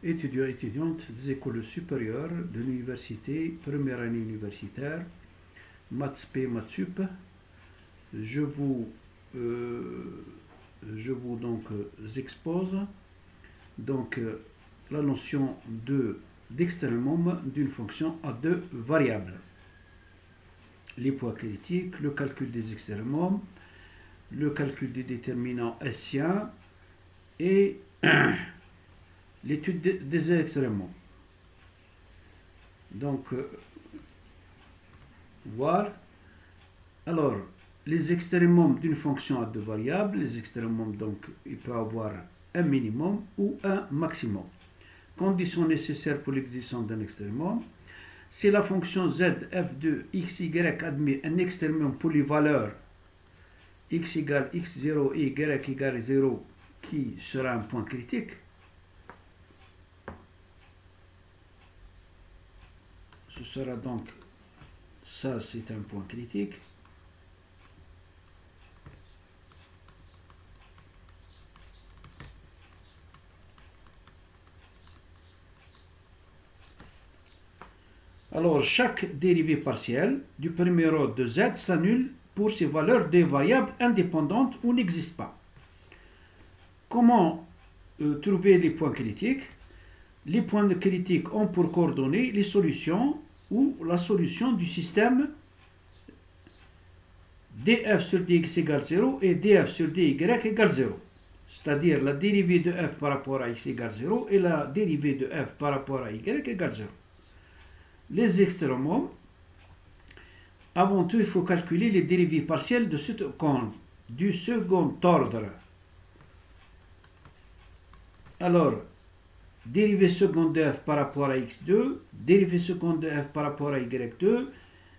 étudiants et étudiantes des écoles supérieures de l'université, première année universitaire, Maths P, Maths Sup. Je vous donc expose donc la notion d'extrêmum d'une fonction à deux variables. Les poids critiques, le calcul des extrêmums, le calcul des déterminants hessiens et l'étude des extrêmums. Donc, voir. Alors, les extrêmums d'une fonction à deux variables, les extrêmums, donc, il peut avoir un minimum ou un maximum. Condition nécessaire pour l'existence d'un extrêmum. Si la fonction z f de x, y admet un extrêmum pour les valeurs x égale x0 et y égale 0, qui sera un point critique, ce sera donc, ça c'est un point critique. Alors, chaque dérivée partielle du premier ordre de z s'annule pour ces valeurs des variables indépendantes ou n'existent pas. Comment trouver les points critiques? Les points critiques ont pour coordonnées les solutions ou la solution du système df sur dx égale 0 et df sur dy égale 0. C'est-à-dire la dérivée de f par rapport à x égale 0 et la dérivée de f par rapport à y égale 0. Les extrêmums, avant tout, il faut calculer les dérivées partielles du second ordre. Alors, dérivée seconde de f par rapport à x2, dérivée seconde de f par rapport à y2,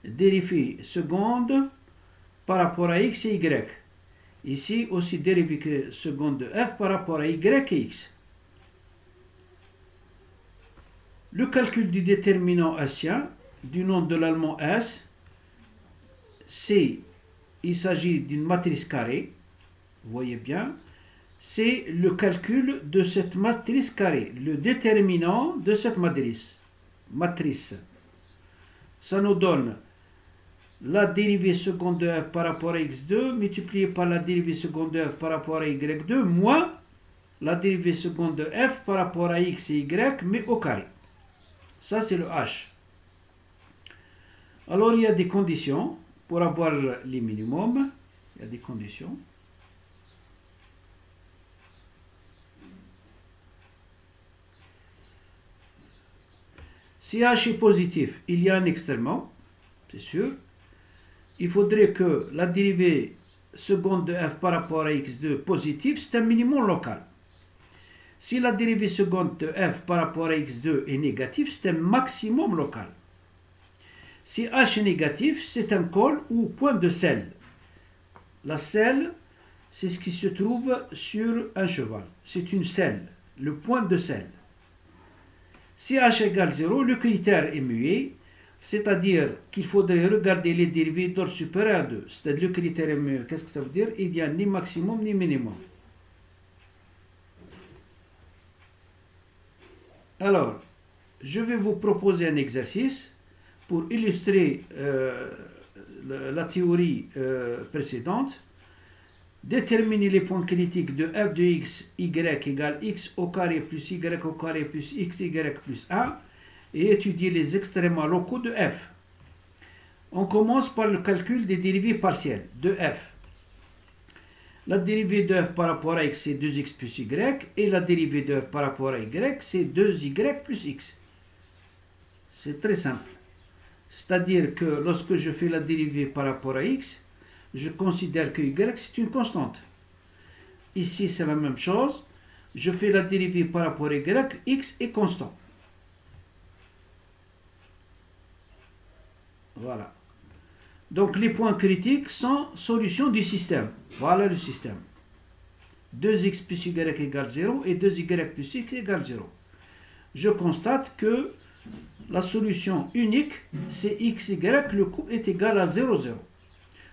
dérivée seconde par rapport à x et y. Ici aussi dérivée seconde de f par rapport à y et x. Le calcul du déterminant hessien, du nom de l'allemand S, il s'agit d'une matrice carrée, vous voyez bien, c'est le calcul de cette matrice carrée, le déterminant de cette matrice. Ça nous donne la dérivée seconde de f par rapport à x2 multipliée par la dérivée seconde de f par rapport à y2 moins la dérivée seconde de f par rapport à x et y, mais au carré. Ça, c'est le h. Alors, il y a des conditions pour avoir les minimums. Il y a des conditions. Si h est positif, il y a un extrêmum, c'est sûr. Il faudrait que la dérivée seconde de f par rapport à x2 positive, c'est un minimum local. Si la dérivée seconde de f par rapport à x2 est négative, c'est un maximum local. Si h est négatif, c'est un col ou point de selle. La selle, c'est ce qui se trouve sur un cheval. C'est une selle, le point de selle. Si h égale 0, le critère est muet, c'est-à-dire qu'il faudrait regarder les dérivées d'ordre supérieur à 2. C'est-à-dire le critère est muet. Qu'est-ce que ça veut dire? Il n'y a ni maximum ni minimum. Alors, je vais vous proposer un exercice pour illustrer la théorie précédente. Déterminer les points critiques de f de x, y égale x au carré plus y au carré plus x, y plus 1 et étudier les extrémas locaux de f. On commence par le calcul des dérivées partielles de f. La dérivée de f par rapport à x, c'est 2x plus y, et la dérivée de f par rapport à y, c'est 2y plus x. C'est très simple. C'est-à-dire que lorsque je fais la dérivée par rapport à x, je considère que y, c'est une constante. Ici, c'est la même chose. Je fais la dérivée par rapport à y, x est constant. Voilà. Donc, les points critiques sont solutions du système. Voilà le système. 2x plus y égale 0 et 2y plus x égale 0. Je constate que la solution unique, c'est x, y, le couple est égal à 0, 0.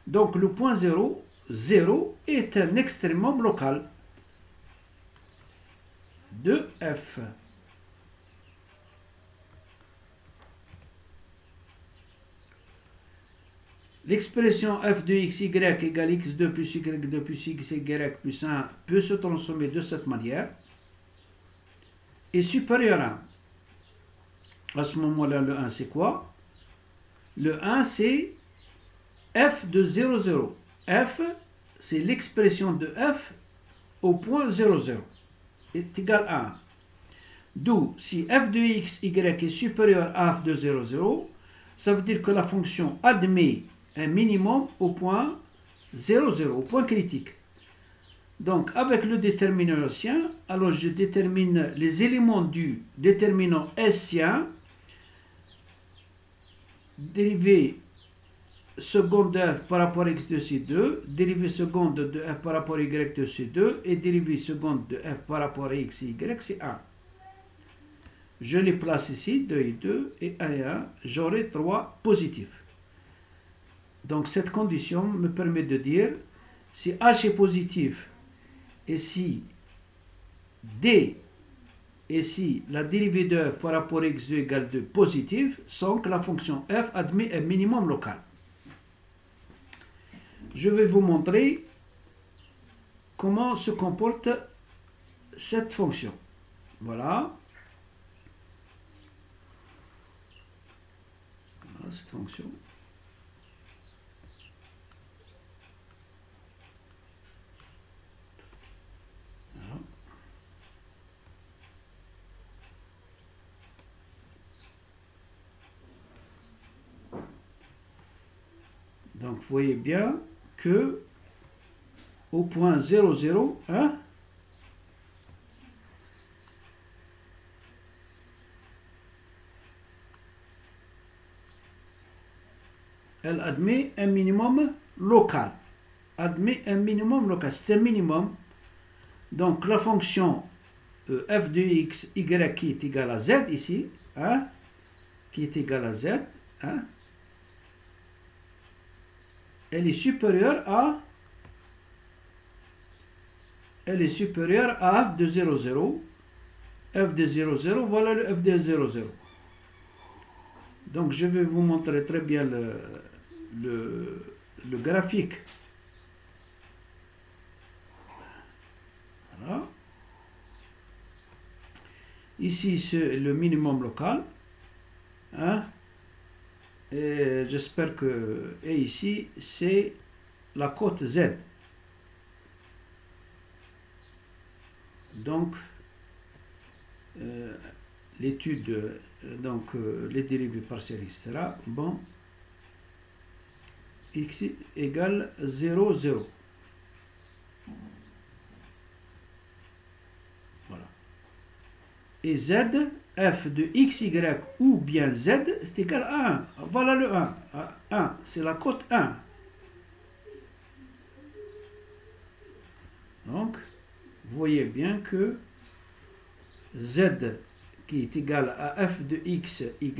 Donc, le point 0, 0 est un extrémum local de f. l'expression f de x, y égale x2 plus y2 plus xy plus 1 peut se transformer de cette manière, est supérieur à 1. À ce moment-là, le 1 c'est quoi? Le 1 c'est f de 0, 0. F, c'est l'expression de f au point 0, 0 est égal à 1. D'où, si f de x, y est supérieur à f de 0, 0, ça veut dire que la fonction admet un minimum au point 0, 0, au point critique. Donc, avec le déterminant haussien, alors je détermine les éléments du déterminant hessien, dérivée seconde de f par rapport à x de c2, dérivée seconde de f par rapport à y de c2, et dérivée seconde de f par rapport à x et y, c'est 1. Je les place ici, 2 et 2, et 1 et 1, j'aurai 3 positifs. Donc cette condition me permet de dire, si h est positif, et si d, et si la dérivée de f par rapport à x2 égale 2 positif, sans que la fonction f admet un minimum local. Je vais vous montrer comment se comporte cette fonction. Voilà. Voilà cette fonction. Voilà. Donc, vous voyez bien que au point 0, 0, hein, elle admet un minimum local. Admet un minimum local. C'est un minimum. Donc, la fonction f de x, y qui est égale à z ici, hein, qui est égale à z, hein, elle est supérieure à f de 0, 0. F de 0, 0, voilà le f de 0, 0. Donc je vais vous montrer très bien le graphique. Voilà. Ici c'est le minimum local. Hein? Et j'espère que... Et ici c'est la cote Z. Donc l'étude, donc les dérivées partielles, etc. Bon, x égale 0, 0. Voilà. Et z, f de x, y ou bien z est égal à 1. Voilà le 1. 1, c'est la cote 1. Donc, vous voyez bien que z qui est égal à f de x, y,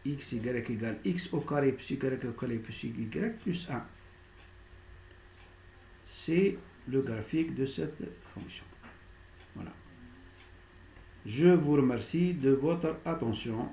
x, y égale x au carré plus y au carré plus y plus 1. C'est le graphique de cette fonction. Voilà. Je vous remercie de votre attention.